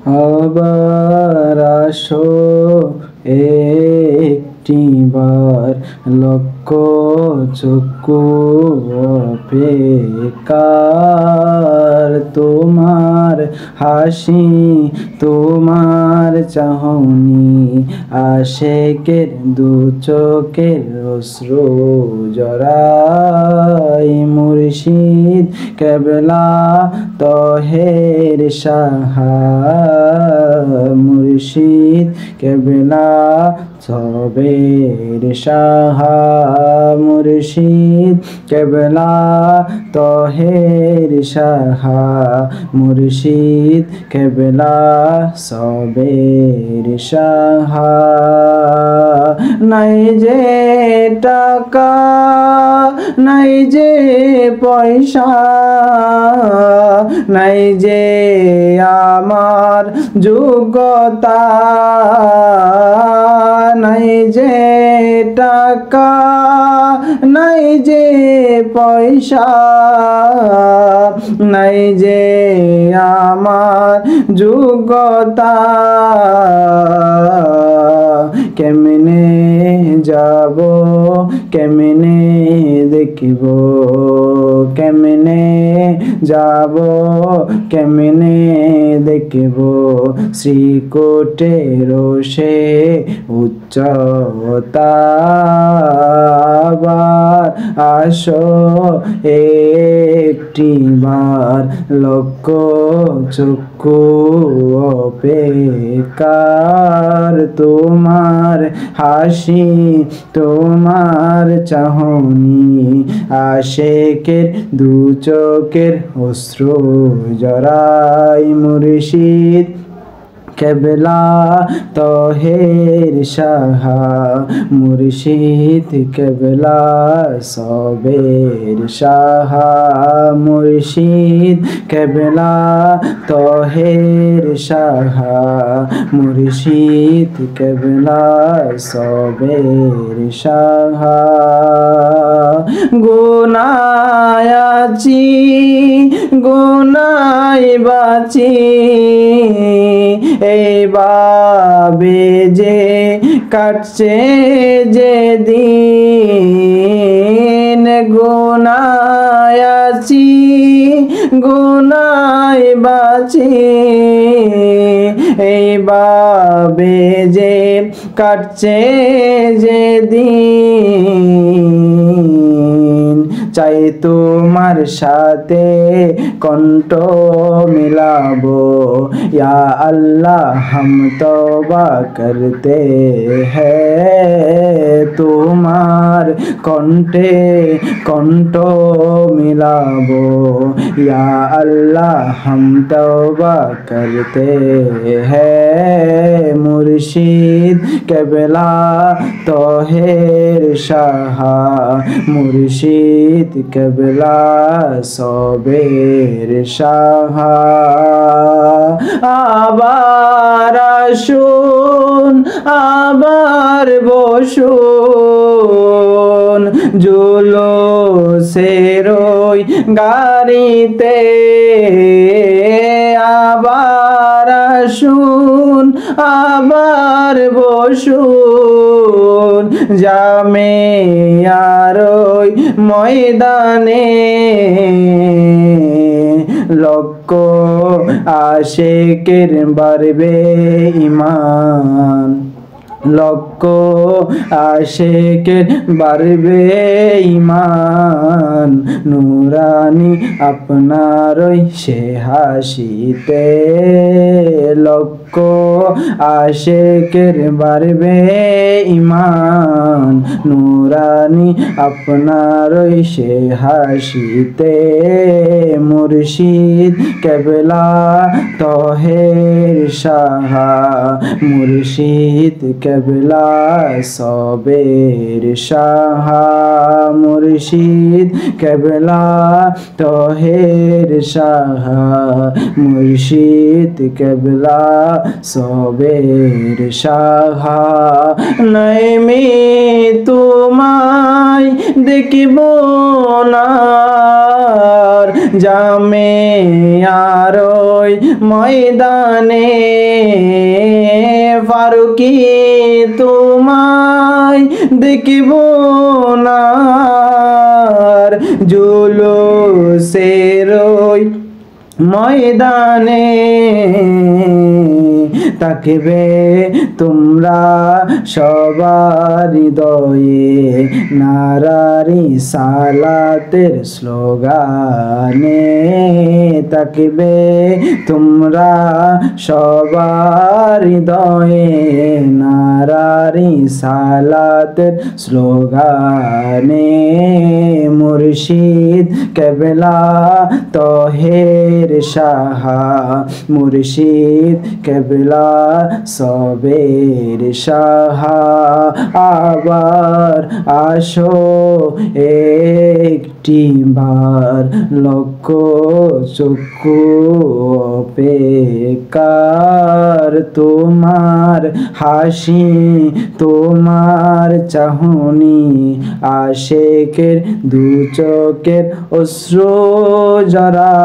আবার আসো একটিবার, লক্ষ চক্ষু অপেক্ষার, তোমার হাসি তোমার চাহনি, আশেকের দু চোখের অশ্রু জড়াই। মুর্শিদ কেবলা তহের সাহা, মুর্শিদ কেবলা সবের সাহা, মুর্শিদ কেবলা তহের সাহা, মুর্শিদ কেবলা সবের সাহা। নাই যে টাকা নাই যে পয়সা, নাই যে আমার যোগ্যতা, নাই যে টাকা নাই যে পয়সা, নাই যে আমার যোগ্যতা, কেমনে যাব কেমনে দেখিব, কেমনে যাব কেমনে দেখিব, শ্রীকোটের সে উচ্চতা। আবার আসো একটিবার, লক্ষ চক্ষু অপেক্ষার, তোমার হাসি তোমার চাহনি, আশেকের দু চোখের অশ্রু জড়াই। মুর্শিদ কেবলা তহের সাহা, মুর্শিদ কেবলা সবের সাহা, মুর্শিদ কেবলা তহের সাহা, মুর্শিদ কেবলা সবের সাহা। গুনায় আছি গুনায় বাঁচি, এইভাবে যে কাটছে যে দিন, গুনায় আছি গুনায় বাঁচি, এইভাবে যে কাটছে যে দিন, চাই তোমার সাথে কণ্ঠ মিলাবো, या अल्लाह हम तौबा करते हैं, তোমার কণ্ঠে কণ্ঠ মিলাবো, या अल्लाह हम तौबा करते हैं। मुर्शिद केबला तोहेर शाहा, मुर्शिद केबला सবের শাহা। আবার আসুন আবার বসুন, জুলুসের ওই গাড়িতে, আবার আসুন আবার বসুন, জামিয়ার ওই ময়দানে, লক্ষ আশেকের বাড়বে ঈমান, লক্ষ আশেকের বাড়বে ঈমান, নুরানি আপনারই সে হাসিতে, লক্ষ আশেকের বাড়বে ঈমান, নুরানি আপনারই সে হাসিতে। মুর্শিদ কেবলা তহের শাহা, মুর্শিদ কেবলা সবের শাহা, মুর্শিদ কেবলা তহের শাহা, মুর্শিদ কেবলা সবের শাহা। নইমি তোমায় দেখিব না জামে আর ওই ময়দানে ফারুকি তোমায় দেখিব না জুলুসের ওই ময়দানে তাকবে তোমরা সবার হৃদয়ে নারারি সালাতের স্লোগানে তাকবে তোমরা সবার হৃদয়ে নারারি সালাতের স্লোগানে মুর্শিদ কেবলা তহের সাহা মুর্শিদ কেবলা সবের সাহা আবার আসো একটি বার লক্ষ চক্ষু অপেক্ষার তোমার হাসি তোমার চাহনি আশেকের দু চোখের অশ্রু জরা